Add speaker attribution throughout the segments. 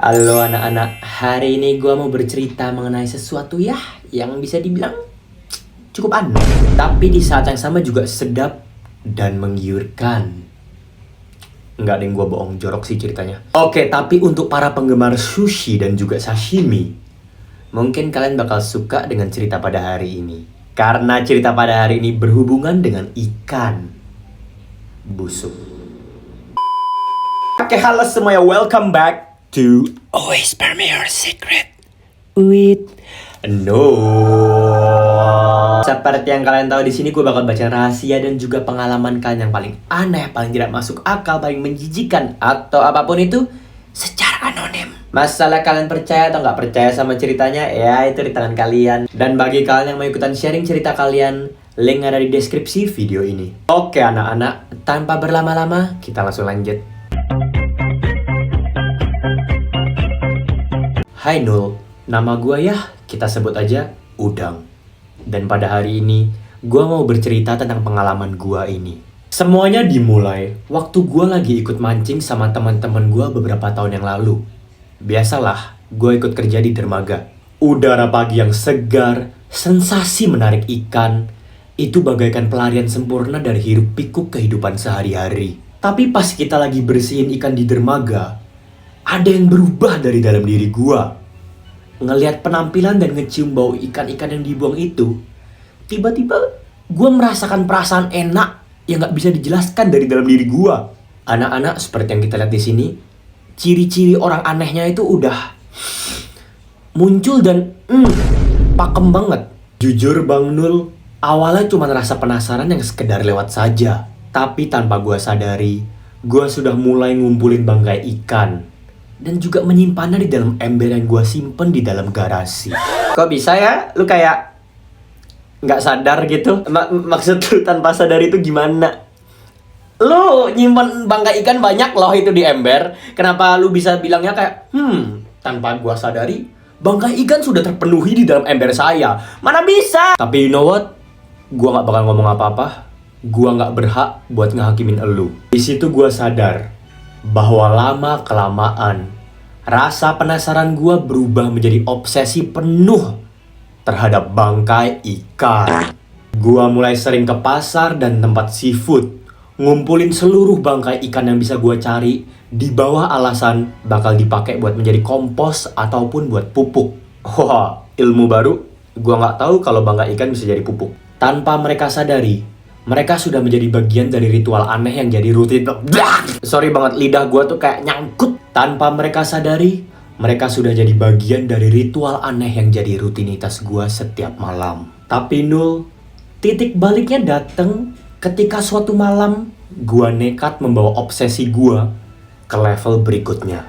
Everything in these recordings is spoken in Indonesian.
Speaker 1: Halo anak-anak, hari ini gue mau bercerita mengenai sesuatu ya yang bisa dibilang cukup aneh, tapi di saat yang sama juga sedap dan menggiurkan. Enggak deh, gue bohong, jorok sih ceritanya. Oke, tapi untuk para penggemar sushi dan juga sashimi, mungkin kalian bakal suka dengan cerita pada hari ini. Karena cerita pada hari ini berhubungan dengan ikan busuk. Oke, halo semuanya, welcome back to Always Spare Me Your Secret with Noah. Seperti yang kalian tahu, di sini gue bakal baca rahasia dan juga pengalaman kalian yang paling aneh, paling tidak masuk akal, paling menjijikan atau apapun itu secara anonim. Masalah kalian percaya atau nggak percaya sama ceritanya, ya itu di tangan kalian. Dan bagi kalian yang mau ikutan sharing cerita kalian, link ada di deskripsi video ini. Oke anak-anak, tanpa berlama-lama kita langsung lanjut. Hai Nul, nama gue ya kita sebut aja Udang. Dan pada hari ini, gue mau bercerita tentang pengalaman gue ini. Semuanya dimulai waktu gue lagi ikut mancing sama teman-teman gue beberapa tahun yang lalu. Biasalah, gue ikut kerja di dermaga. Udara pagi yang segar, sensasi menarik ikan, itu bagaikan pelarian sempurna dari hiruk pikuk kehidupan sehari-hari. Tapi pas kita lagi bersihin ikan di dermaga, ada yang berubah dari dalam diri gua. Ngelihat penampilan dan ngecium bau ikan-ikan yang dibuang itu, tiba-tiba gua merasakan perasaan enak yang gak bisa dijelaskan dari dalam diri gua. Anak-anak, seperti yang kita lihat di sini, ciri-ciri orang anehnya itu udah muncul dan pakem banget. Jujur Bang Nul, awalnya cuma rasa penasaran yang sekedar lewat saja. Tapi tanpa gua sadari, gua sudah mulai ngumpulin bangkai ikan dan juga menyimpannya di dalam ember yang gue simpen di dalam garasi. Kok bisa ya? Lu kayak nggak sadar gitu? Maksud lu tanpa sadar itu gimana? Lu nyimpen bangkai ikan banyak loh itu di ember. Kenapa lu bisa bilangnya kayak tanpa gue sadari bangkai ikan sudah terpenuhi di dalam ember saya? Mana bisa? Tapi you know what? Gue nggak bakal ngomong apa-apa. Gue nggak berhak buat ngehakimin elu. Di situ gue sadar bahwa lama kelamaan rasa penasaran gue berubah menjadi obsesi penuh terhadap bangkai ikan. Gue mulai sering ke pasar dan tempat seafood, ngumpulin seluruh bangkai ikan yang bisa gue cari di bawah alasan bakal dipakai buat menjadi kompos ataupun buat pupuk. Wah, ilmu baru. Gue nggak tahu kalau bangkai ikan bisa jadi pupuk. Tanpa mereka sadari, mereka sudah menjadi bagian dari ritual aneh yang jadi rutin. Sorry banget, lidah gue tuh kayak nyangkut. Tanpa mereka sadari, mereka sudah jadi bagian dari ritual aneh yang jadi rutinitas gue setiap malam. Tapi Nul, titik baliknya dateng ketika suatu malam gue nekat membawa obsesi gue ke level berikutnya.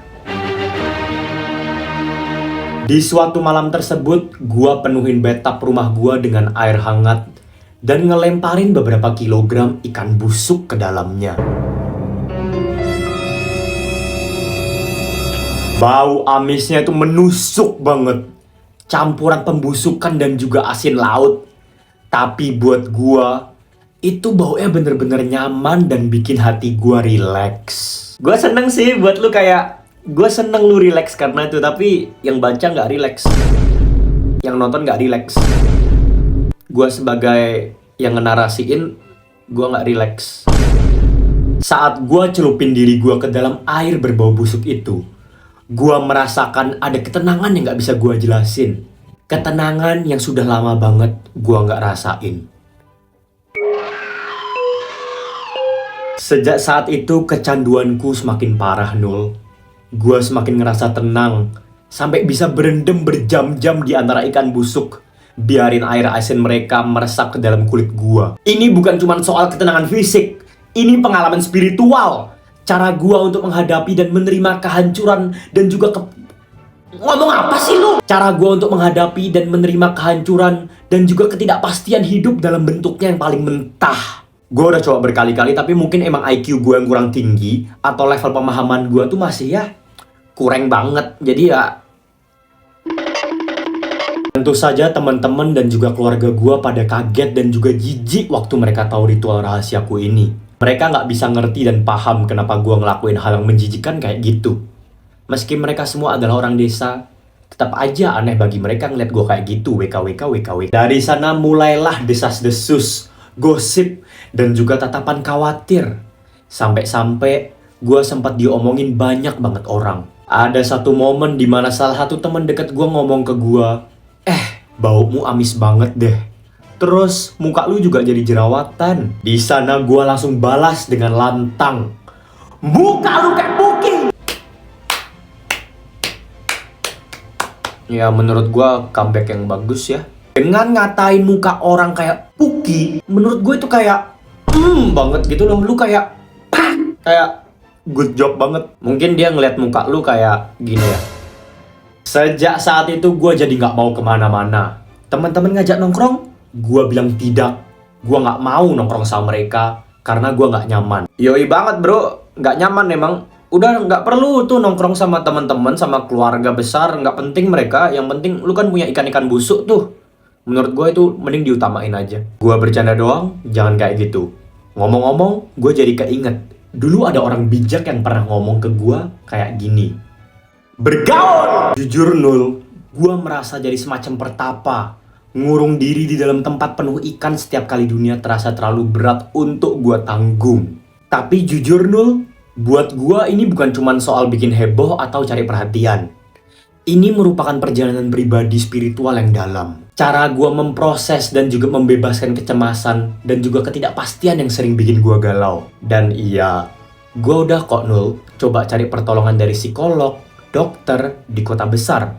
Speaker 1: Di suatu malam tersebut, gue penuhin bathtub rumah gue dengan air hangat dan ngelemparin beberapa kilogram ikan busuk ke dalamnya. Bau amisnya itu menusuk banget. Campuran pembusukan dan juga asin laut. Tapi buat gua, itu baunya bener-bener nyaman dan bikin hati gua rileks. Gua seneng sih buat lu kayak, gua seneng lu rileks karena itu. Tapi yang baca gak rileks, yang nonton gak rileks. Gua sebagai yang ngenarasiin, gue gak rileks. Saat gue celupin diri gue ke dalam air berbau busuk itu, gue merasakan ada ketenangan yang gak bisa gue jelasin. Ketenangan yang sudah lama banget gue gak rasain. Sejak saat itu kecanduanku semakin parah Nul. Gue semakin ngerasa tenang, sampai bisa berendam berjam-jam di antara ikan busuk. Biarin air asin mereka meresap ke dalam kulit gua. Ini bukan cuma soal ketenangan fisik, ini pengalaman spiritual. Cara gua untuk menghadapi dan menerima kehancuran dan juga ngomong apa sih lu? Cara gua untuk menghadapi dan menerima kehancuran dan juga ketidakpastian hidup dalam bentuknya yang paling mentah. Gua udah coba berkali-kali, tapi mungkin emang IQ gua yang kurang tinggi atau level pemahaman gua tuh masih ya kurang banget. Jadi ya tentu saja teman-teman dan juga keluarga gue pada kaget dan juga jijik waktu mereka tahu ritual rahasiaku ini. Mereka nggak bisa ngerti dan paham kenapa gue ngelakuin hal yang menjijikan kayak gitu. Meski mereka semua adalah orang desa, tetap aja aneh bagi mereka ngeliat gue kayak gitu, WKWK. Dari sana mulailah desas-desus, gosip, dan juga tatapan khawatir. Sampai-sampai gue sempat diomongin banyak banget orang. Ada satu momen dimana salah satu teman dekat gue ngomong ke gue, baumu amis banget deh. Terus muka lu juga jadi jerawatan. Di sana gue langsung balas dengan lantang, muka lu kayak Puki. Ya menurut gue comeback yang bagus ya. Dengan ngatain muka orang kayak Puki, menurut gue itu kayak banget gitu loh. Lu kayak good job banget. Mungkin dia ngeliat muka lu kayak gini ya. Sejak saat itu gue jadi gak mau kemana-mana. Teman-teman ngajak nongkrong, gue bilang tidak. Gue gak mau nongkrong sama mereka karena gue gak nyaman. Yoi banget bro, gak nyaman emang. Udah gak perlu tuh nongkrong sama teman-teman, sama keluarga besar. Gak penting mereka, yang penting lu kan punya ikan-ikan busuk tuh. Menurut gue itu mending diutamain aja. Gue bercanda doang, jangan kayak gitu. Ngomong-ngomong, gue jadi keinget. Dulu ada orang bijak yang pernah ngomong ke gue kayak gini. Bergaul! Jujur Nul, gue merasa jadi semacam pertapa. Ngurung diri di dalam tempat penuh ikan setiap kali dunia terasa terlalu berat untuk gue tanggung. Tapi jujur Nul, buat gue ini bukan cuma soal bikin heboh atau cari perhatian. Ini merupakan perjalanan pribadi spiritual yang dalam. Cara gue memproses dan juga membebaskan kecemasan dan juga ketidakpastian yang sering bikin gue galau. Dan iya, gue udah kok Nul coba cari pertolongan dari psikolog, dokter di kota besar.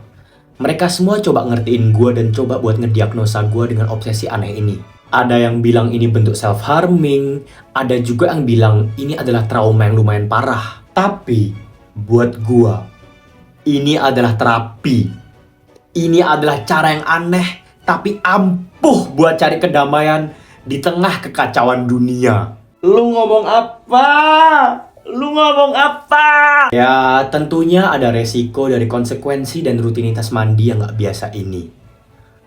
Speaker 1: Mereka semua coba ngertiin gue dan coba buat ngediagnosa gue dengan obsesi aneh ini. Ada yang bilang ini bentuk self-harming, ada juga yang bilang ini adalah trauma yang lumayan parah. Tapi, buat gue, ini adalah terapi. Ini adalah cara yang aneh, tapi ampuh buat cari kedamaian di tengah kekacauan dunia. Lu ngomong apa? Lu ngomong apa? Ya, tentunya ada resiko dari konsekuensi dan rutinitas mandi yang gak biasa ini.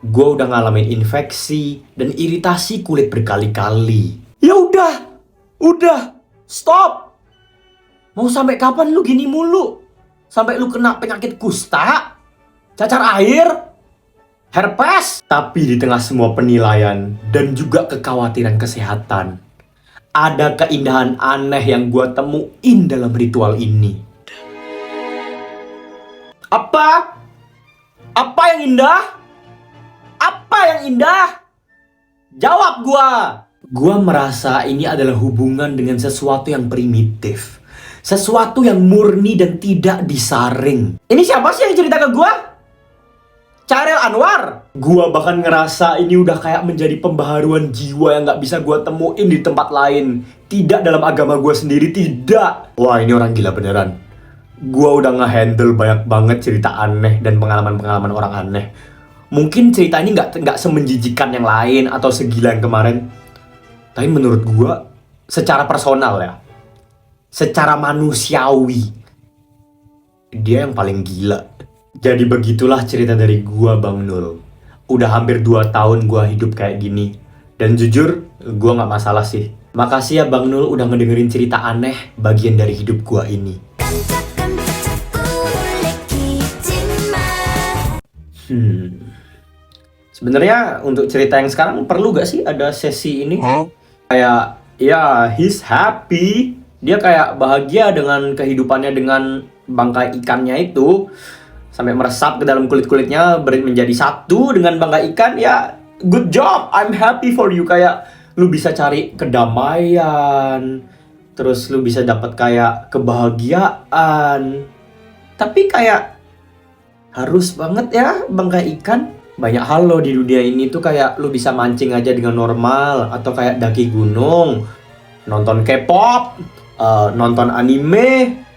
Speaker 1: Gue udah ngalamin infeksi dan iritasi kulit berkali-kali. Ya udah, stop. Mau sampai kapan lu gini mulu? Sampai lu kena penyakit kusta, cacar air, herpes. Tapi di tengah semua penilaian dan juga kekhawatiran kesehatan, ada keindahan aneh yang gue temuin dalam ritual ini. Apa? Apa yang indah? Apa yang indah? Jawab gue. Gue merasa ini adalah hubungan dengan sesuatu yang primitif. Sesuatu yang murni dan tidak disaring. Ini siapa sih yang cerita ke gue? Chairil Anwar. Gua bahkan ngerasa ini udah kayak menjadi pembaharuan jiwa yang gak bisa gua temuin di tempat lain. Tidak dalam agama gua sendiri, tidak. Wah, ini orang gila beneran. Gua udah nge-handle banyak banget cerita aneh dan pengalaman-pengalaman orang aneh. Mungkin cerita ini gak semenjijikan yang lain atau segila yang kemarin. Tapi menurut gua, secara personal ya, secara manusiawi, dia yang paling gila. Jadi begitulah cerita dari gua Bang Nul. Udah hampir 2 tahun gua hidup kayak gini. Dan jujur, gua gak masalah sih. Makasih ya Bang Nul udah ngedengerin cerita aneh bagian dari hidup gua ini. Sebenarnya untuk cerita yang sekarang perlu gak sih ada sesi ini? Kayak, ya he's happy. Dia kayak bahagia dengan kehidupannya dengan bangkai ikannya itu. Sampai meresap ke dalam kulit-kulitnya menjadi satu dengan bangkai ikan. Ya, good job, I'm happy for you. Kayak lu bisa cari kedamaian, terus lu bisa dapat kayak kebahagiaan. Tapi kayak harus banget ya bangkai ikan. Banyak hal loh di dunia ini tuh kayak lu bisa mancing aja dengan normal. Atau kayak daki gunung, nonton K-pop, nonton anime,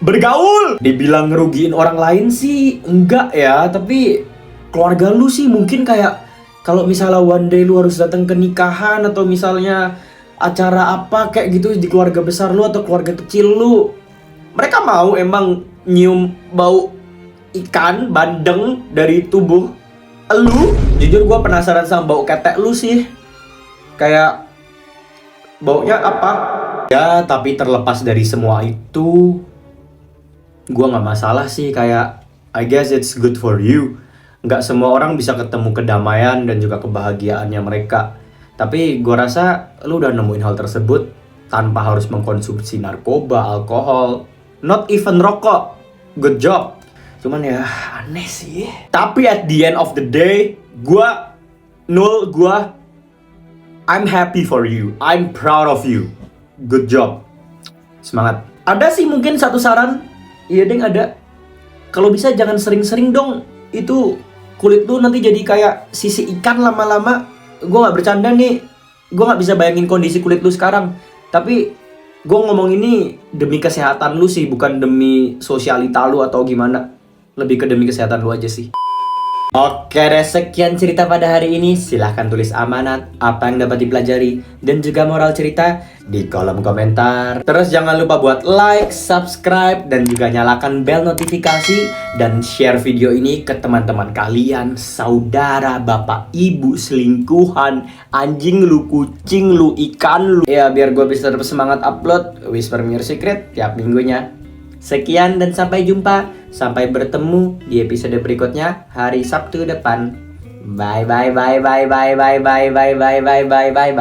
Speaker 1: bergaul. Dibilang ngerugiin orang lain sih enggak ya, tapi keluarga lu sih mungkin kayak kalau misalnya one day lu harus datang ke nikahan atau misalnya acara apa kayak gitu di keluarga besar lu atau keluarga kecil lu, mereka mau emang nyium bau ikan bandeng dari tubuh lu? Jujur gue penasaran sama bau ketek lu sih. Kayak baunya apa? Ya, tapi terlepas dari semua itu, Gua nggak masalah sih, kayak I guess it's good for you. Nggak semua orang bisa ketemu kedamaian dan juga kebahagiaannya mereka. Tapi gua rasa lu udah nemuin hal tersebut tanpa harus mengkonsumsi narkoba, alkohol, not even rokok. Good job. Cuman ya aneh sih. Tapi at the end of the day, I'm happy for you. I'm proud of you. Good job. Semangat. Ada sih mungkin satu saran. Iya deng, ada. Kalau bisa jangan sering-sering dong. Itu kulit lu nanti jadi kayak sisi ikan lama-lama. Gue gak bercanda nih. Gue gak bisa bayangin kondisi kulit lu sekarang. Tapi gue ngomong ini demi kesehatan lu sih, bukan demi sosialita lu atau gimana. Lebih ke demi kesehatan lu aja sih. Oke deh, sekian cerita pada hari ini. Silahkan tulis amanat, apa yang dapat dipelajari, dan juga moral cerita di kolom komentar. Terus jangan lupa buat like, subscribe, dan juga nyalakan bel notifikasi. Dan share video ini ke teman-teman kalian, saudara, bapak, ibu, selingkuhan, anjing lu, kucing lu, ikan lu. Ya biar gue bisa terus semangat upload Whisper Me Your Secret tiap minggunya. Sekian dan sampai jumpa. Sampai bertemu di episode berikutnya hari Sabtu depan. Bye bye bye bye bye bye bye bye bye bye bye bye bye.